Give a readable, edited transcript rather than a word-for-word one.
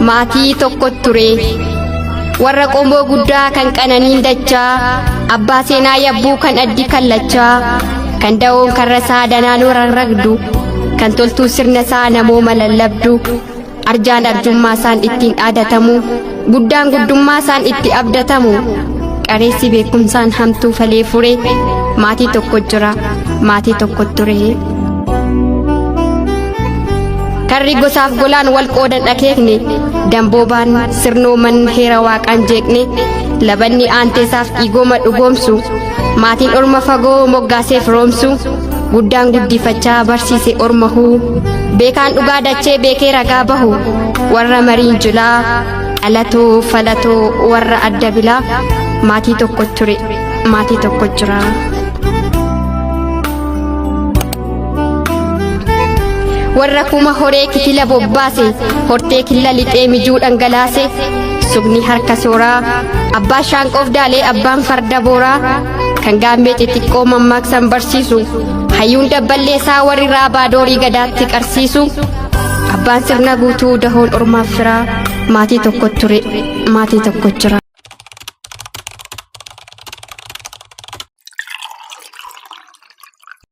maatii tokko ture warra qomoo guddaa kan qananiin dachaa abbaa seenaa yabbuu kan addi kallachaa kan da'oon karrasaa danaan rarragdu kan toltuu sirna isaa namooma lallabdu arjaan arjummaa isaan ittiin dhaadatamu guddaan guddummaa isaan itti abdatamu qareessi beekumsaan hamtuu falee fure maatii tokko jira maatii tokko ture. Karri gosaaf golaan wal qoodan dhakeekne damboobaan sirnooman heera waaqaan jeeqne labanni aanteesaaf dhiigooma dhugoomsu maatiin orma fagoo moggaaseef roomsu guddaan guddifachaa barsiise orma huu beekaan dhugaa dachee beekee ragaa bahu warra mariin julaa dhalatoo falatoo warra adda bilaa maatii tokko ture maatii tokko jira. warra kuma horee kitila bobbaase hortee killa lixee mijuu dhangalaase sugni harka sooraa abbaan shaanqoof daalee abbaan farda booraa kan gaammee xixiqqoo mammaaksan barsiisu hayyuun dabballeessaa warri raabaa doorii gadaatti qarsiisu abbaan sirna guutuu dahoon ormaaf firaa maatii tokko ture maatii tokko jira.